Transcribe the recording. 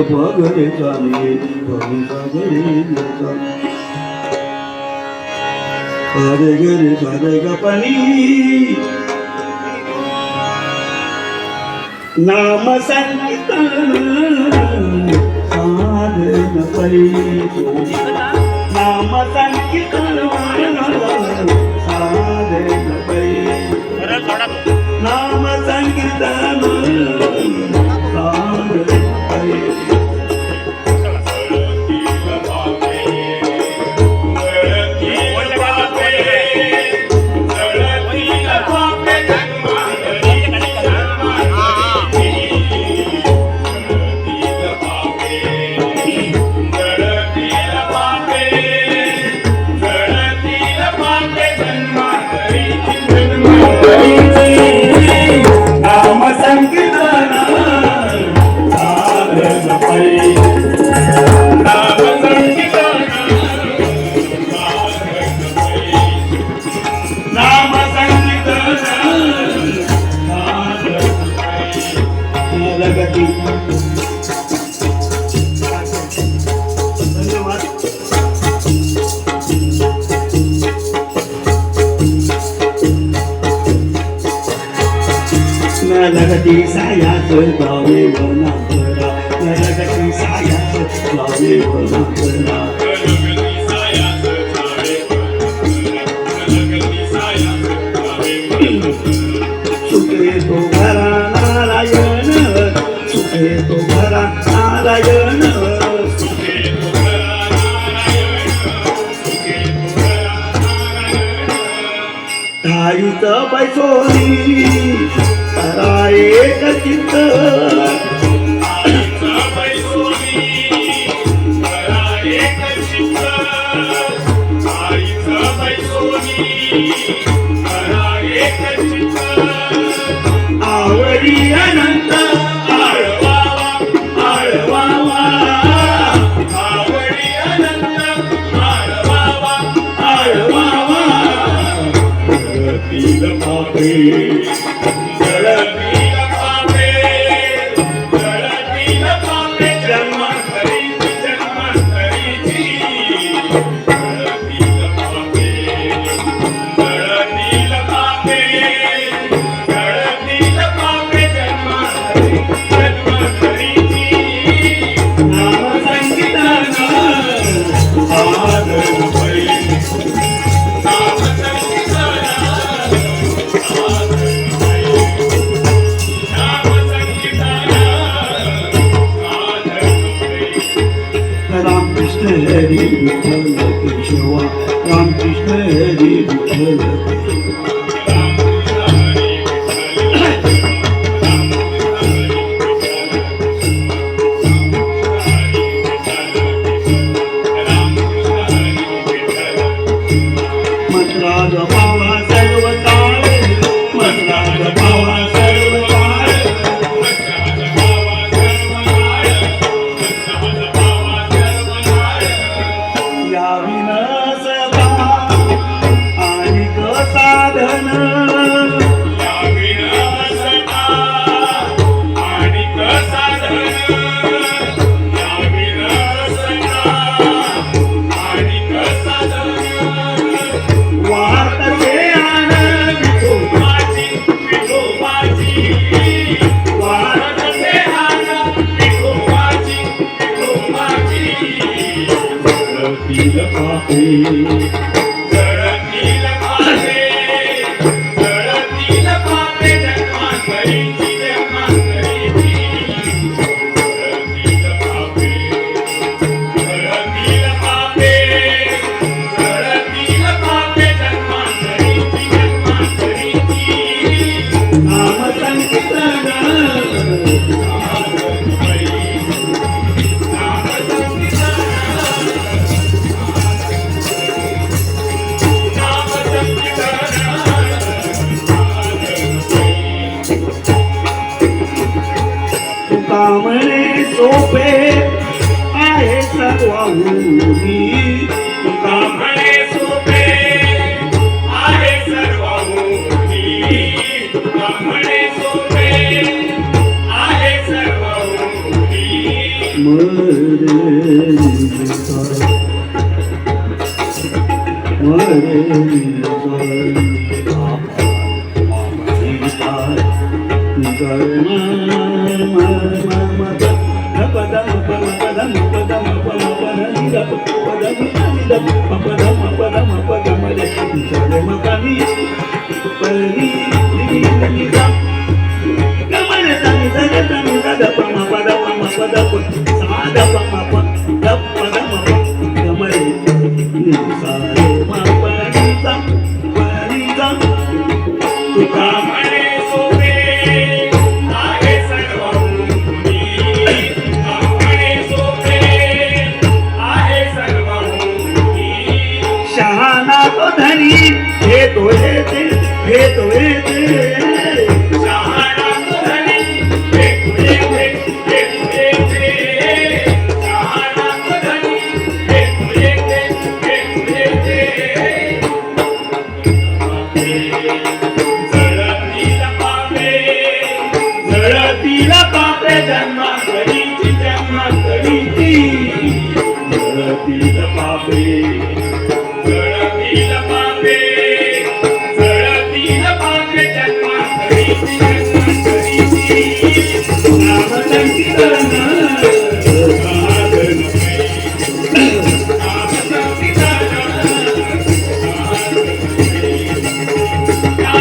पगरे चाले पगरे परे गरे परे गपनी नाम संकीर्तन साधन परी नाम संकीर्तन साधन परी नाम संकीर्तन साधन परी नरगती सायास गावे वनांतरा नरगती सायास गावे वनांतरा सुखे तो घरा नारायण सुखे तो घरा नारायण ताईच बैसोनी एक चित्त आवडी अनंत आळवावा आळवावा आवडी अनंत आळवावा आळवावा जळतील पापे हरी विठ्ठल केशवा रामकृष्ण हरी विठ्ठल मंत्राज पावा सर्व काळ मंत्राज पावा सर्व काळ कामणे सोपे आहे सर्वांगी कामणे सोपे आहे सर्वांगी कामणे सोपे आहे सर्वांगी तुका म्हणे सोपे आहे सर्वहुनी. तुका म्हणे सोपे आहे सर्वहुनी. शहाणा तो धनी घेतो येते घेतो येते. शहाणा तो धनी घेतो येते घेतो येते. शहाणा तो धनी घेतो येते घेतो येते. जळतील पापे जन्मांतरीची जन्मांतरीची. जळतील पापे जळतील पापे जळतील पापे जन्मांतरीची जन्मांतरीची. नामसंकीर्तन साधन नामसंकीर्तन साधन.